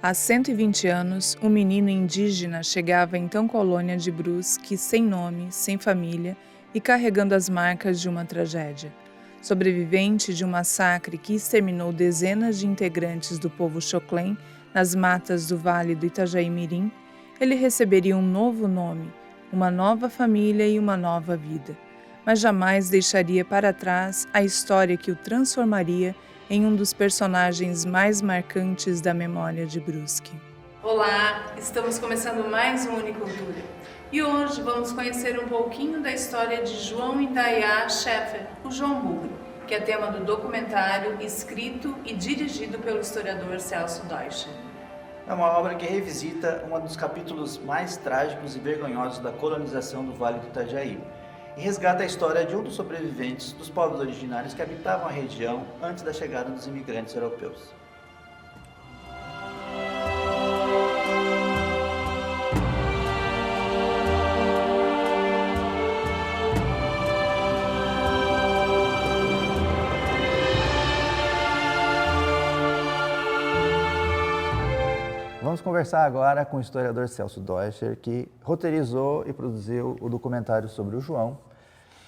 Há 120 anos, um menino indígena chegava à então colônia de Brusque sem nome, sem família e carregando as marcas de uma tragédia. Sobrevivente de um massacre que exterminou dezenas de integrantes do povo Xoclém nas matas do Vale do Itajaí-Mirim, ele receberia um novo nome, uma nova família e uma nova vida. Mas jamais deixaria para trás a história que o transformaria em um dos personagens mais marcantes da memória de Brusque. Olá, estamos começando mais um Unicultura. E hoje vamos conhecer um pouquinho da história de João Indaiá Scheffer, o João Bugre, que é tema do documentário escrito e dirigido pelo historiador Celso Deutscher. É uma obra que revisita um dos capítulos mais trágicos e vergonhosos da colonização do Vale do Itajaí e resgata a história de um dos sobreviventes dos povos originários que habitavam a região antes da chegada dos imigrantes europeus. Vamos conversar agora com o historiador Celso Deutscher, que roteirizou e produziu o documentário sobre o João.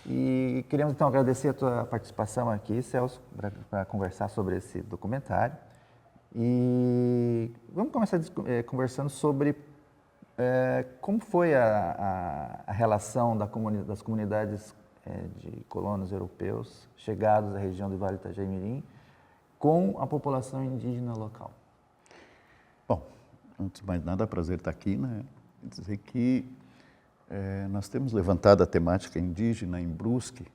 E queremos então agradecer a tua participação aqui, Celso, para conversar sobre esse documentário. E vamos começar conversando sobre como foi a relação das comunidades de colonos europeus chegados à região do Vale do Itajaí-Mirim com a população indígena local. Bom, antes de mais nada, é um prazer estar aqui, né? Dizer que nós temos levantado a temática indígena em Brusque,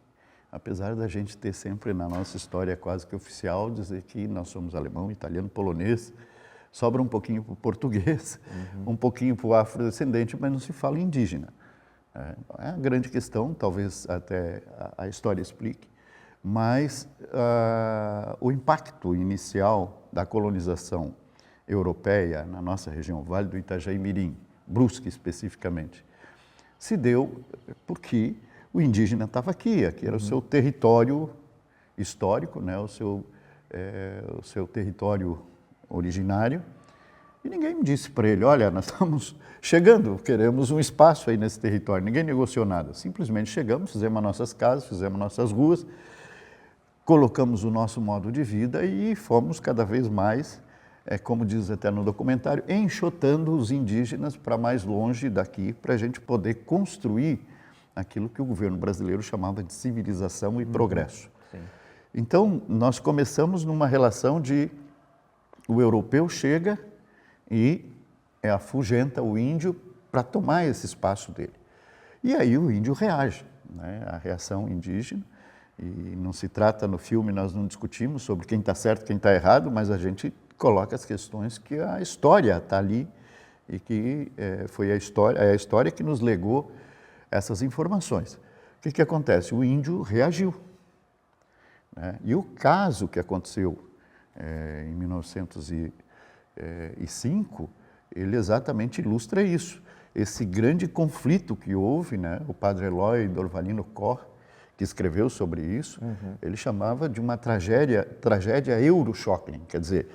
apesar da gente ter sempre na nossa história quase que oficial dizer que nós somos alemão, italiano, polonês, sobra um pouquinho para o português, um pouquinho para o afrodescendente, mas não se fala indígena. É a grande questão, talvez até a história explique, mas o impacto inicial da colonização europeia na nossa região, Vale do Itajaí-Mirim, Brusque especificamente, se deu porque o indígena estava aqui era o seu território histórico, né? o seu território originário, e ninguém me disse para ele, olha, nós estamos chegando, queremos um espaço aí nesse território, ninguém negociou nada, simplesmente chegamos, fizemos as nossas casas, fizemos nossas ruas, colocamos o nosso modo de vida e fomos cada vez mais, como diz até no documentário, enxotando os indígenas para mais longe daqui, para a gente poder construir aquilo que o governo brasileiro chamava de civilização e progresso. Sim. Então, nós começamos numa relação de o europeu chega e afugenta o índio para tomar esse espaço dele. E aí o índio reage, né? A reação indígena, e não se trata no filme, nós não discutimos sobre quem está certo, quem está errado, mas a gente coloca as questões que a história está ali e que foi a história que nos legou essas informações. O que acontece? O índio reagiu, né? E o caso que aconteceu em 1905, ele exatamente ilustra isso. Esse grande conflito que houve, né? O padre Eloy Dorvalino Cor, que escreveu sobre isso, ele chamava de uma tragédia Euro-Schocklin, quer dizer,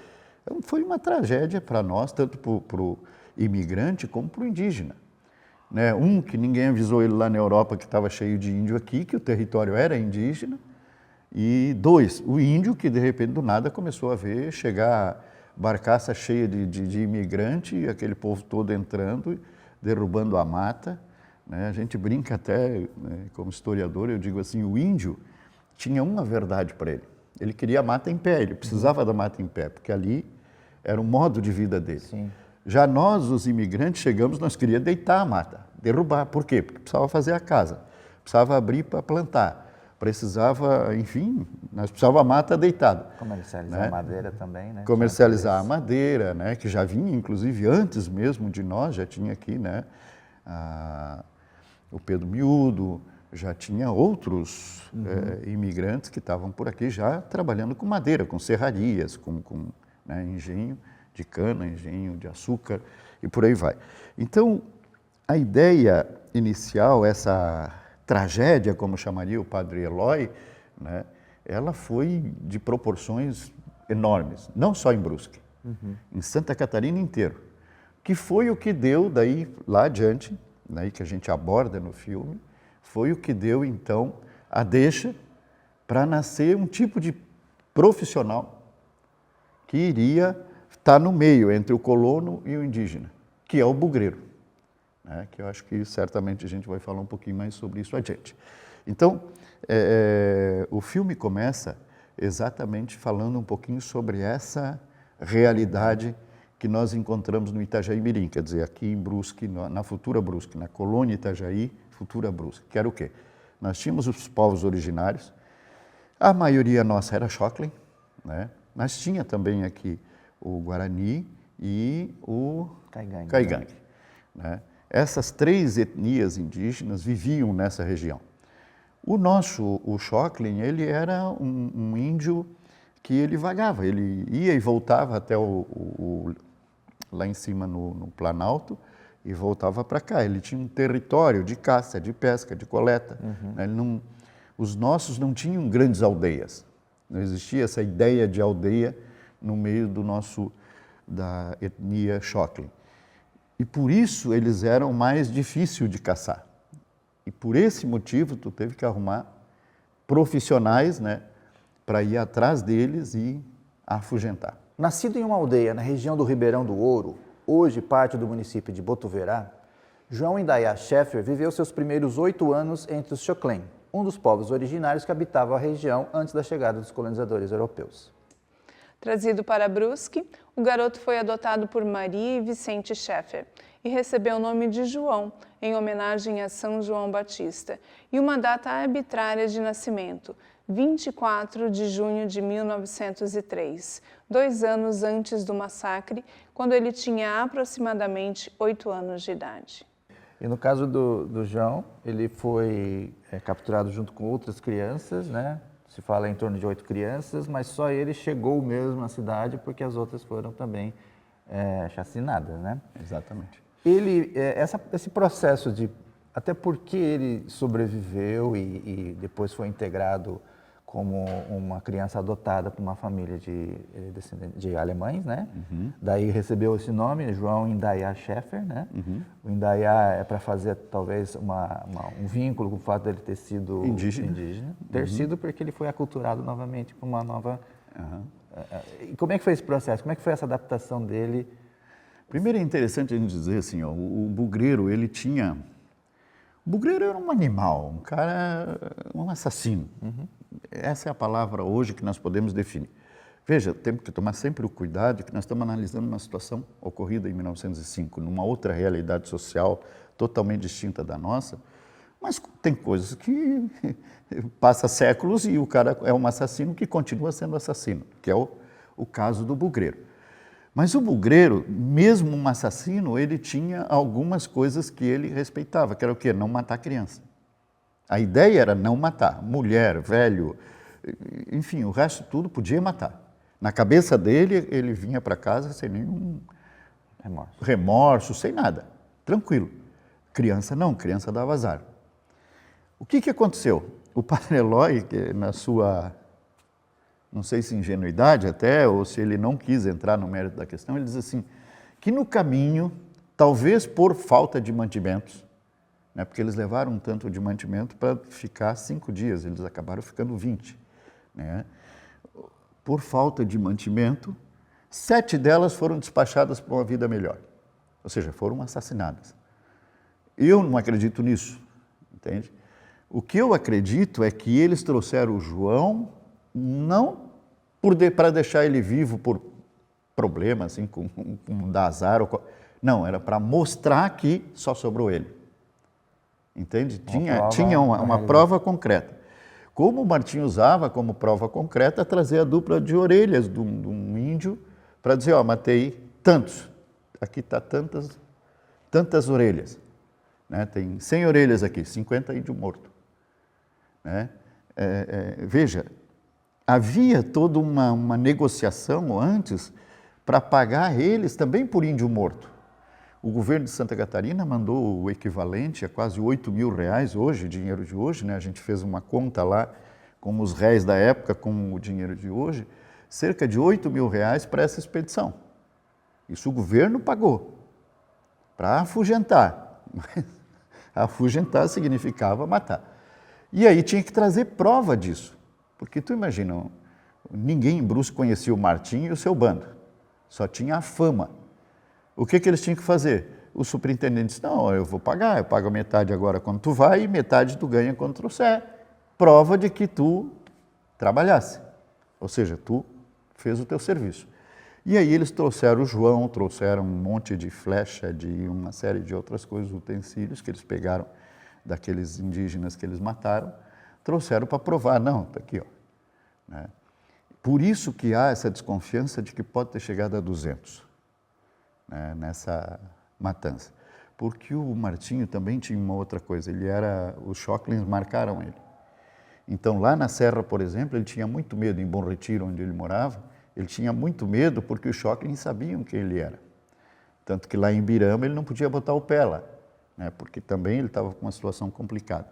foi uma tragédia para nós, tanto para o imigrante como para o indígena. Né? Que ninguém avisou ele lá na Europa que estava cheio de índio aqui, que o território era indígena. E dois, o índio que de repente do nada começou a ver chegar barcaça cheia de imigrante, e aquele povo todo entrando, derrubando a mata. Né? A gente brinca até, né, como historiador, eu digo assim, o índio tinha uma verdade para ele. Ele queria a mata em pé, ele precisava da mata em pé, porque ali era o modo de vida dele. Sim. Já nós, os imigrantes, chegamos, nós queríamos deitar a mata, derrubar. Por quê? Porque precisava fazer a casa, precisava abrir para plantar, precisava, enfim, nós precisávamos a mata deitada. Comercializar, né? A madeira também, né? Comercializar a madeira, né? Que já vinha, inclusive, antes mesmo de nós, já tinha aqui, né? O Pedro Miúdo, já tinha outros imigrantes que estavam por aqui já trabalhando com madeira, com serrarias, com né, engenho de cana, engenho de açúcar e por aí vai. Então, a ideia inicial, essa tragédia, como chamaria o padre Eloy, né, ela foi de proporções enormes, não só em Brusque, em Santa Catarina inteiro, que foi o que deu daí lá adiante, daí que a gente aborda no filme, foi o que deu então a deixa para nascer um tipo de profissional que iria estar no meio entre o colono e o indígena, que é o bugreiro, né? Que eu acho que certamente a gente vai falar um pouquinho mais sobre isso adiante. Então, o filme começa exatamente falando um pouquinho sobre essa realidade que nós encontramos no Itajaí Mirim, quer dizer, aqui em Brusque, na futura Brusque, na colônia Itajaí, futura Brusque, que era o quê? Nós tínhamos os povos originários, a maioria nossa era Xóclen, né? Mas tinha também aqui o Guarani e o Caigangue, né? Essas três etnias indígenas viviam nessa região. O Xóclen, ele era um índio que ele vagava, ele ia e voltava até lá em cima no Planalto e voltava para cá. Ele tinha um território de caça, de pesca, de coleta. Né? Os nossos não tinham grandes aldeias. Não existia essa ideia de aldeia no meio da etnia Xóclen. E por isso eles eram mais difíceis de caçar. E por esse motivo tu teve que arrumar profissionais, né, para ir atrás deles e afugentar. Nascido em uma aldeia na região do Ribeirão do Ouro, hoje parte do município de Botuverá, João Indaiá Scheffer viveu seus primeiros 8 anos entre os Xóclen, um dos povos originários que habitavam a região antes da chegada dos colonizadores europeus. Trazido para Brusque, o garoto foi adotado por Maria e Vicente Scheffer e recebeu o nome de João, em homenagem a São João Batista, e uma data arbitrária de nascimento, 24 de junho de 1903, 2 anos antes do massacre, quando ele tinha aproximadamente 8 anos de idade. E no caso do João, ele foi capturado junto com outras crianças, né? Se fala em torno de 8 crianças, mas só ele chegou mesmo à cidade porque as outras foram também chacinadas, né? Exatamente. Esse processo até porque ele sobreviveu e depois foi integrado como uma criança adotada por uma família de alemães, né? Daí recebeu esse nome, João Indaiá Scheffer, né? O Indaiá é para fazer talvez um vínculo com o fato dele ter sido indígena. Ter sido porque ele foi aculturado novamente com uma nova... E como é que foi esse processo? Como é que foi essa adaptação dele? Primeiro é interessante a gente dizer assim, ó, o bugreiro, ele tinha... O bugreiro era um animal, um cara, um assassino. Essa é a palavra hoje que nós podemos definir. Veja, temos que tomar sempre o cuidado que nós estamos analisando uma situação ocorrida em 1905, numa outra realidade social totalmente distinta da nossa, mas tem coisas que passa séculos e o cara é um assassino que continua sendo assassino, que é o caso do bugreiro. Mas o bugreiro, mesmo um assassino, ele tinha algumas coisas que ele respeitava, que era o quê? Não matar criança. A ideia era não matar. Mulher, velho, enfim, o resto tudo podia matar. Na cabeça dele, ele vinha para casa sem nenhum remorso, sem nada. Tranquilo. Criança não, criança dava azar. O que aconteceu? O Padre Eloy, que na sua, não sei se ingenuidade até, ou se ele não quis entrar no mérito da questão, ele diz assim, que no caminho, talvez por falta de mantimentos, né, porque eles levaram um tanto de mantimento para ficar 5 dias, eles acabaram ficando 20. Né? Por falta de mantimento, 7 delas foram despachadas para uma vida melhor, ou seja, foram assassinadas. Eu não acredito nisso, entende? O que eu acredito é que eles trouxeram o João não para deixar ele vivo por problema, assim, com dar azar, não, era para mostrar que só sobrou ele. Entende? Tinha uma prova concreta. Como o Martim usava como prova concreta, trazer a dupla de orelhas de um índio para dizer, ó, matei tantos, aqui está tantas orelhas. Né? Tem 100 orelhas aqui, 50 índio morto. Né? Veja, havia toda uma negociação antes para pagar eles também por índio morto. O governo de Santa Catarina mandou o equivalente a quase 8 mil reais hoje, dinheiro de hoje, né? A gente fez uma conta lá com os réis da época, com o dinheiro de hoje, cerca de 8 mil reais para essa expedição. Isso o governo pagou para afugentar. Mas afugentar significava matar. E aí tinha que trazer prova disso. Porque tu imagina, ninguém em Brusque conhecia o Martim e o seu bando. Só tinha a fama. O que eles tinham que fazer? O superintendente disse, não, eu vou pagar, eu pago metade agora quando tu vai e metade tu ganha quando trouxer. Prova de que tu trabalhasse. Ou seja, tu fez o teu serviço. E aí eles trouxeram o João, trouxeram um monte de flecha, de uma série de outras coisas, utensílios que eles pegaram daqueles indígenas que eles mataram, trouxeram para provar, não, está aqui, ó. Né? Por isso que há essa desconfiança de que pode ter chegado a 200, né, nessa matança. Porque o Martinho também tinha uma outra coisa, os Schocklins marcaram ele. Então lá na Serra, por exemplo, ele tinha muito medo, em Bom Retiro, onde ele morava, ele tinha muito medo porque os Schocklins sabiam quem ele era. Tanto que lá em Birama ele não podia botar o pé lá, né, porque também ele estava com uma situação complicada.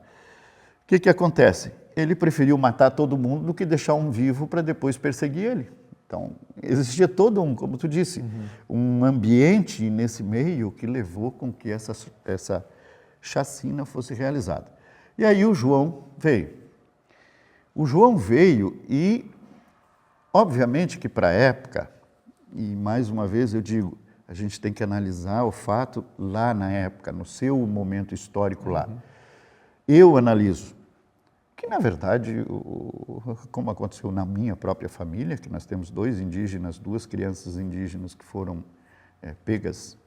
O que acontece? Ele preferiu matar todo mundo do que deixar um vivo para depois perseguir ele. Então, existia todo como tu disse, um ambiente nesse meio que levou com que essa chacina fosse realizada. E aí o João veio. O João veio e, obviamente que para a época, e mais uma vez eu digo, a gente tem que analisar o fato lá na época, no seu momento histórico lá. Eu analiso que, na verdade, como aconteceu na minha própria família, que nós temos 2 indígenas, 2 crianças indígenas que foram pegas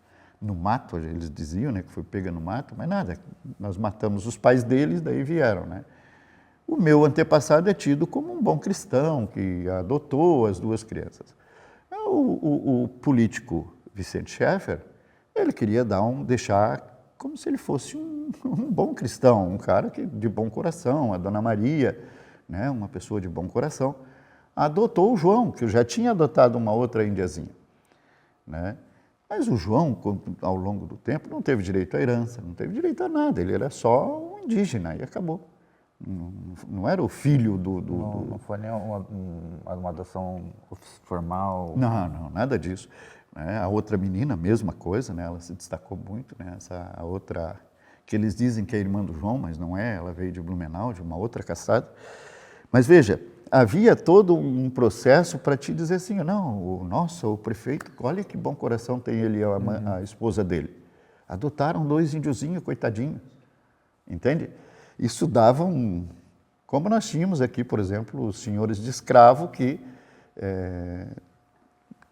no mato, eles diziam, né, que foi pega no mato, mas nada, nós matamos os pais deles, daí vieram, né? O meu antepassado é tido como um bom cristão, que adotou as 2 crianças. O político Vicente Schaeffer, ele queria deixar como se ele fosse um bom cristão, um cara de bom coração, a Dona Maria, né, uma pessoa de bom coração, adotou o João, que já tinha adotado uma outra indiazinha, né? Mas o João, ao longo do tempo, não teve direito à herança, não teve direito a nada, ele era só um indígena e acabou. Não era o filho Não foi nem uma adoção formal? Não, nada disso. A outra menina, mesma coisa, né? Ela se destacou muito, né? A outra, que eles dizem que é irmã do João, mas não é, ela veio de Blumenau, de uma outra caçada. Mas veja, havia todo um processo para te dizer assim, não, o prefeito, olha que bom coração tem ele e a esposa dele. Adotaram 2 índiozinhos, coitadinhos, entende? Isso dava como nós tínhamos aqui, por exemplo, os senhores de escravo que...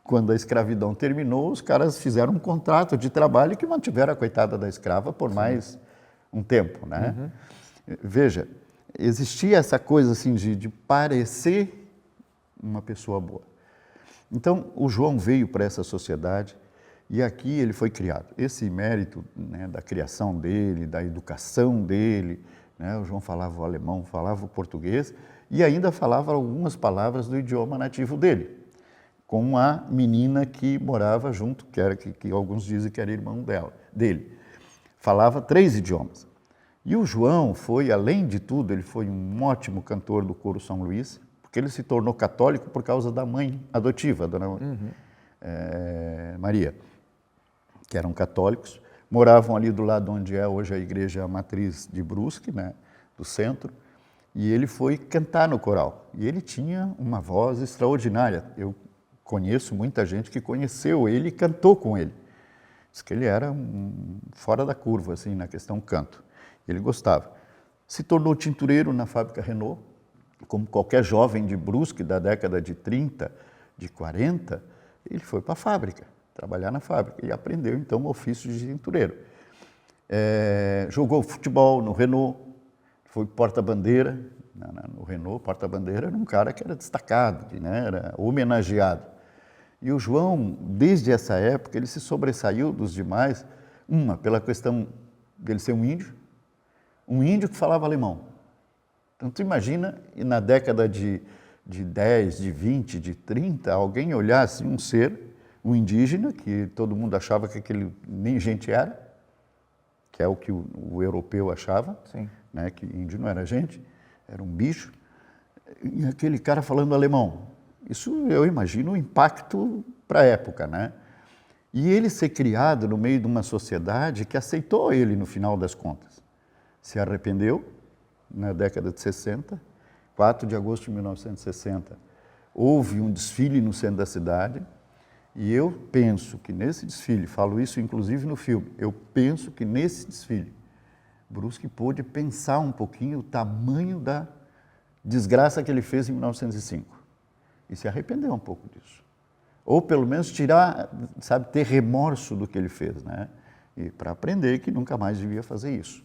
Quando a escravidão terminou, os caras fizeram um contrato de trabalho que mantiveram a coitada da escrava por mais um tempo, né? Veja, existia essa coisa assim de parecer uma pessoa boa. Então, o João veio para essa sociedade e aqui ele foi criado. Esse mérito, né, da criação dele, da educação dele, né? O João falava o alemão, falava o português e ainda falava algumas palavras do idioma nativo dele, com a menina que morava junto, que alguns dizem que era irmão dele. Falava 3 idiomas. E o João foi, além de tudo, ele foi um ótimo cantor do coro São Luís, porque ele se tornou católico por causa da mãe adotiva, a Dona Maria, que eram católicos, moravam ali do lado onde é hoje a igreja matriz de Brusque, né, do centro, e ele foi cantar no coral. E ele tinha uma voz extraordinária. Eu conheço muita gente que conheceu ele e cantou com ele. Diz que ele era fora da curva, assim, na questão canto. Ele gostava. Se tornou tintureiro na fábrica Renault, como qualquer jovem de Brusque da década de 30, de 40, ele foi para a fábrica, trabalhar na fábrica, e aprendeu, então, o ofício de tintureiro. Jogou futebol no Renault, foi porta-bandeira, no Renault, porta-bandeira era um cara que era destacado, né, era homenageado. E o João, desde essa época, ele se sobressaiu dos demais, pela questão dele ser um índio que falava alemão. Então, tu imagina, na década de 10, de 20, de 30, alguém olhasse um indígena, que todo mundo achava que aquele nem gente era, que é o que o europeu achava, né, que índio não era gente, era um bicho, e aquele cara falando alemão. Isso eu imagino o impacto para a época, né? E ele ser criado no meio de uma sociedade que aceitou ele no final das contas. Se arrependeu na década de 60, 4 de agosto de 1960, houve um desfile no centro da cidade, e eu penso que nesse desfile, falo isso inclusive no filme, eu penso que nesse desfile, Brusque pôde pensar um pouquinho o tamanho da desgraça que ele fez em 1905, e se arrependeu um pouco disso. Ou pelo menos tirar, sabe, ter remorso do que ele fez, né? E para aprender que nunca mais devia fazer isso.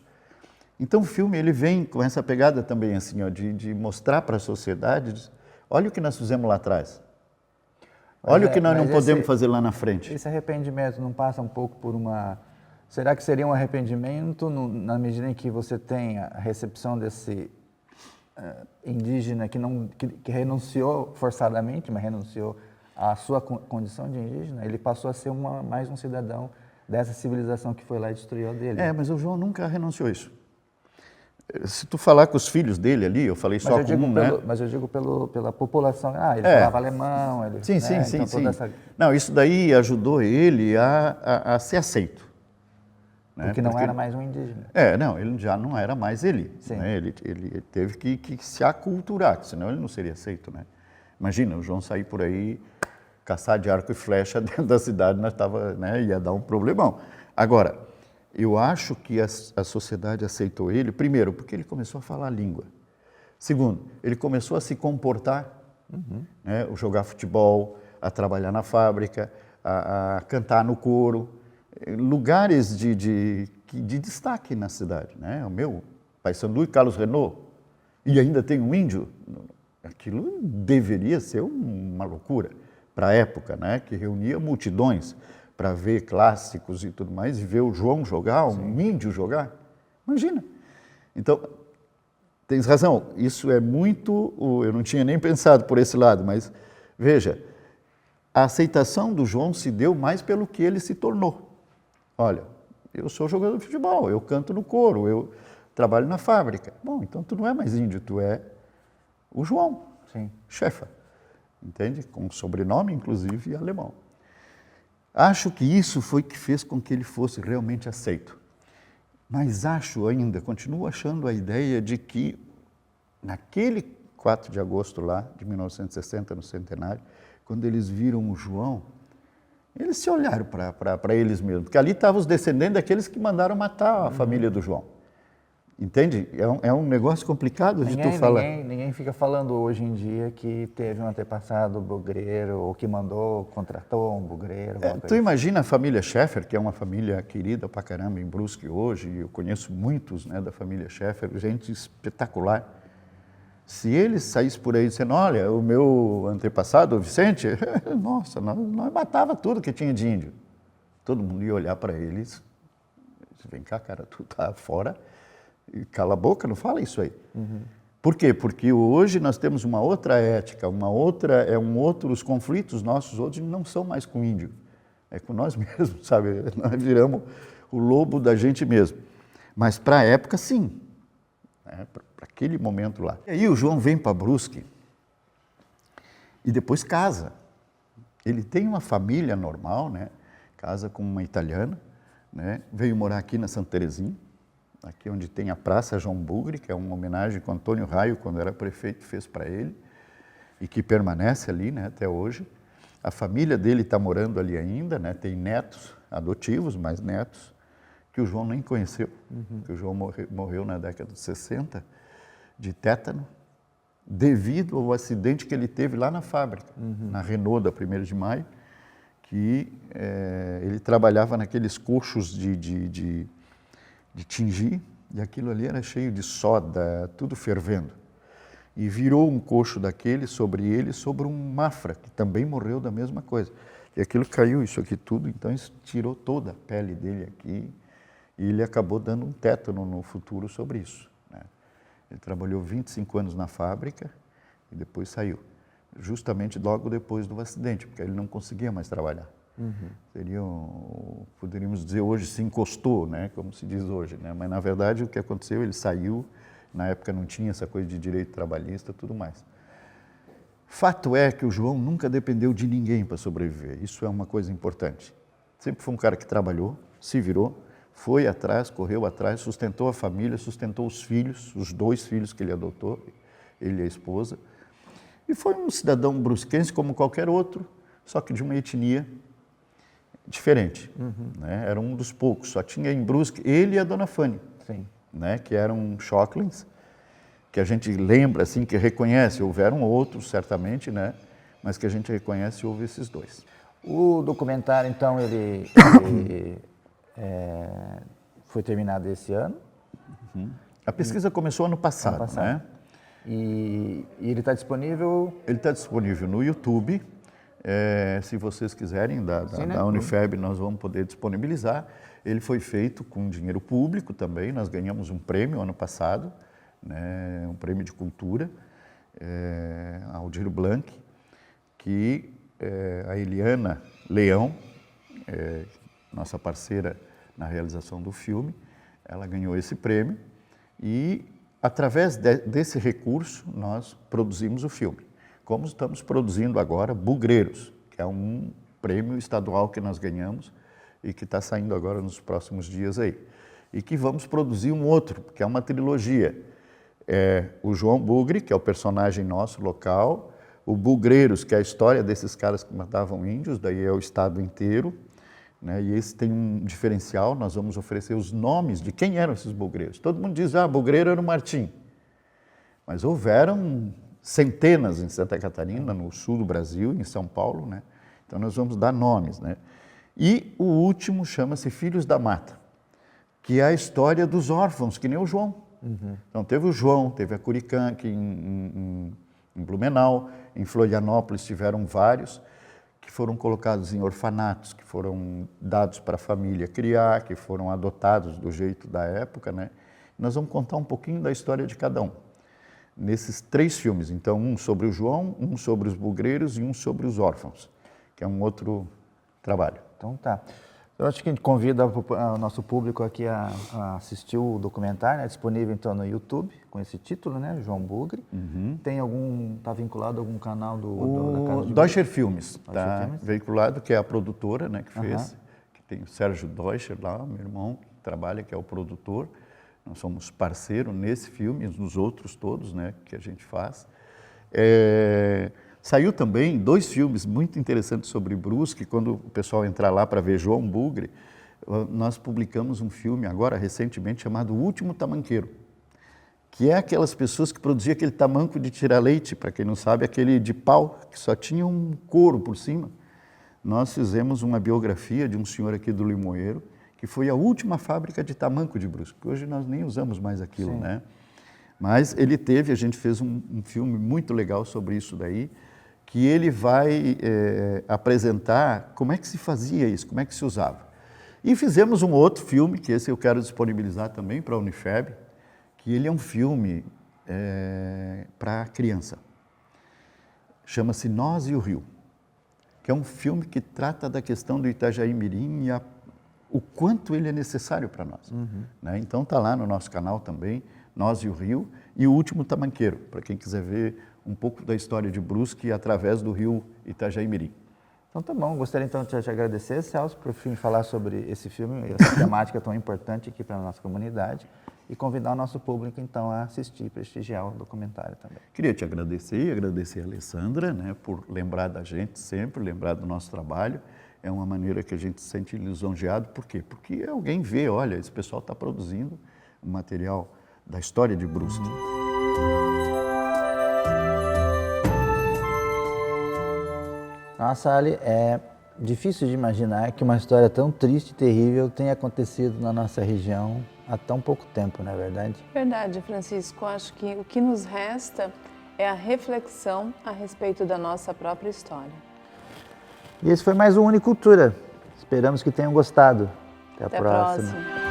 Então o filme ele vem com essa pegada também assim, ó, de mostrar para a sociedade, olha o que nós fizemos lá atrás. Olha o que nós não podemos fazer lá na frente. Esse arrependimento não passa um pouco por uma... Será que seria um arrependimento na medida em que você tem a recepção desse indígena que renunciou forçadamente, mas renunciou à sua condição de indígena? Ele passou a ser mais um cidadão dessa civilização que foi lá e destruiu dele. Mas o João nunca renunciou a isso. Se tu falar com os filhos dele ali, eu falei só com um, né? Mas eu digo pela população. Ele falava alemão. Ele, sim, né? sim, então, sim. Essa... Não, isso daí ajudou ele a ser aceito. Né? Porque não era mais um indígena. Não, ele já não era mais ele. Né? Ele teve que se aculturar, senão ele não seria aceito. Né? Imagina, o João sair por aí, caçar de arco e flecha dentro da cidade, ia dar um problemão. Agora, eu acho que a sociedade aceitou ele, primeiro, porque ele começou a falar a língua. Segundo, ele começou a se comportar, né? A jogar futebol, a trabalhar na fábrica, a cantar no coro, lugares de destaque na cidade. Né? O meu Paysandu e Carlos Renault, e ainda tem um índio, aquilo deveria ser uma loucura para a época, né? Que reunia multidões para ver clássicos e tudo mais, e ver o João jogar, um índio jogar. Imagina. Então, tens razão, isso é muito... Eu não tinha nem pensado por esse lado, mas veja, a aceitação do João se deu mais pelo que ele se tornou. Olha, eu sou jogador de futebol, eu canto no coro, eu trabalho na fábrica. Bom, então tu não é mais índio, tu é o João, Schaeffer, entende? Com sobrenome, inclusive, alemão. Acho que isso foi que fez com que ele fosse realmente aceito. Mas acho ainda, continuo achando a ideia de que naquele 4 de agosto lá, de 1960, no centenário, quando eles viram o João, eles se olharam para eles mesmos, porque ali estavam os descendentes daqueles que mandaram matar a família do João. Entende? É um negócio complicado de tu falar. Ninguém fica falando hoje em dia que teve um antepassado bugreiro, ou que contratou um bugreiro. Tu imagina a família Schaeffer, que é uma família querida pra caramba em Brusque hoje, e eu conheço muitos, né, da família Schaeffer, gente espetacular. Se eles saíssem por aí dizendo, olha, o meu antepassado, o Vicente, nossa, nós matava tudo que tinha de índio. Todo mundo ia olhar para eles, vem cá, cara, tu tá fora... E cala a boca, não fala isso aí. Por quê? Porque hoje nós temos uma outra ética, os conflitos nossos hoje não são mais com o índio, é com nós mesmos, sabe? Nós viramos o lobo da gente mesmo. Mas para a época, sim, né? Para aquele momento lá. E aí o João vem para Brusque e depois casa. Ele tem uma família normal, né? Casa com uma italiana, né? Veio morar aqui na Santa Terezinha, aqui onde tem a Praça João Bugre, que é uma homenagem que o Antônio Raio, quando era prefeito, fez para ele, e que permanece ali, né, até hoje. A família dele está morando ali ainda, né, tem netos adotivos, mas netos, que o João nem conheceu, que o João morreu na década de 60, de tétano, devido ao acidente que ele teve lá na fábrica, na Renault, da 1º de Maio, que ele trabalhava naqueles coxos de tingir, e aquilo ali era cheio de soda, tudo fervendo. E virou um coxo daquele sobre um Mafra, que também morreu da mesma coisa. E aquilo caiu, isso aqui tudo, então isso tirou toda a pele dele aqui, e ele acabou dando um tétano no futuro sobre isso. Né? Ele trabalhou 25 anos na fábrica e depois saiu, justamente logo depois do acidente, porque ele não conseguia mais trabalhar. Poderíamos dizer hoje, se encostou, né, como se diz hoje, né? Mas na verdade o que aconteceu, ele saiu, na época não tinha essa coisa de direito trabalhista e tudo mais. Fato é que o João nunca dependeu de ninguém para sobreviver, isso é uma coisa importante. Sempre foi um cara que trabalhou, se virou, foi atrás, correu atrás, sustentou a família, sustentou os filhos, os 2 filhos que ele adotou, ele e a esposa. E foi um cidadão brusquense como qualquer outro, só que de uma etnia diferente. Né? Era um dos poucos, só tinha em Brusque ele e a dona Fanny, Sim. né? Que eram Schocklings, que a gente lembra, assim, que reconhece. Houveram outros, certamente, né? Mas que a gente reconhece, houve esses 2. O documentário, então, ele foi terminado esse ano. A pesquisa começou ano passado, né? E ele está disponível? Ele está disponível no YouTube. Se vocês quiserem, da Unifeb, nós vamos poder disponibilizar. Ele foi feito com dinheiro público também. Nós ganhamos um prêmio ano passado, né? Um prêmio de cultura, Aldir Blanc, que a Eliana Leão, nossa parceira na realização do filme, ela ganhou esse prêmio e, através desse recurso, nós produzimos o filme. Como estamos produzindo agora Bugreiros, que é um prêmio estadual que nós ganhamos e que está saindo agora nos próximos dias aí. E que vamos produzir um outro, que é uma trilogia. O João Bugre, que é o personagem nosso local, o Bugreiros, que é a história desses caras que matavam índios, daí é o estado inteiro, né? E esse tem um diferencial, nós vamos oferecer os nomes de quem eram esses bugreiros. Todo mundo diz, Bugreiro era o Martim. Mas houveram centenas em Santa Catarina, no sul do Brasil, em São Paulo, né? Então nós vamos dar nomes, né? E o último chama-se Filhos da Mata, que é a história dos órfãos, que nem o João. Então teve o João, teve a Curicã, que em Blumenau, em Florianópolis tiveram vários que foram colocados em orfanatos, que foram dados para a família criar, que foram adotados do jeito da época, né? Nós vamos contar um pouquinho da história de cada um, nesses 3 filmes. Então, um sobre o João, um sobre os bugreiros e um sobre os órfãos, que é um outro trabalho. Então tá. Eu acho que a gente convida o nosso público aqui a assistir o documentário, né? Disponível então no YouTube, com esse título, né? João Bugre. Tem está vinculado a algum canal da Casa de Deutscher Filmes, está veiculado, que é a produtora, né, que fez, que tem o Sérgio Deutscher lá, meu irmão, que trabalha, que é o produtor. Nós somos parceiro nesse filme e nos outros todos, né, que a gente faz. Saiu também 2 filmes muito interessantes sobre Brusque. Quando o pessoal entrar lá para ver João Bugre, nós publicamos um filme agora, recentemente, chamado O Último Tamanqueiro, que é aquelas pessoas que produziam aquele tamanco de tirar leite, para quem não sabe, aquele de pau, que só tinha um couro por cima. Nós fizemos uma biografia de um senhor aqui do Limoeiro, que foi a última fábrica de tamanco de Brusque. Hoje nós nem usamos mais aquilo, Sim. né? Mas ele a gente fez um filme muito legal sobre isso daí, que ele vai apresentar como é que se fazia isso, como é que se usava. E fizemos um outro filme, que esse eu quero disponibilizar também para a Unifeb, que ele é um filme para criança. Chama-se Nós e o Rio, que é um filme que trata da questão do Itajaí Mirim e o quanto ele é necessário para nós. Né? Então está lá no nosso canal também, Nós e o Rio, e O Último Tamanqueiro, para quem quiser ver um pouco da história de Brusque através do rio Itajaí Mirim. Então tá bom, gostaria então de te agradecer, Celso, por fim falar sobre esse filme, essa temática tão importante aqui para a nossa comunidade, e convidar o nosso público então a assistir, prestigiar o documentário também. Queria te agradecer e agradecer a Alessandra, né, por lembrar da gente sempre, lembrar do nosso trabalho. É uma maneira que a gente se sente lisonjeado. Por quê? Porque alguém vê, olha, esse pessoal está produzindo um material da história de Brusque. Nossa, Ali, é difícil de imaginar que uma história tão triste e terrível tenha acontecido na nossa região há tão pouco tempo, não é verdade? Verdade, Francisco. Acho que o que nos resta é a reflexão a respeito da nossa própria história. E esse foi mais um Unicultura. Esperamos que tenham gostado. Até a próxima.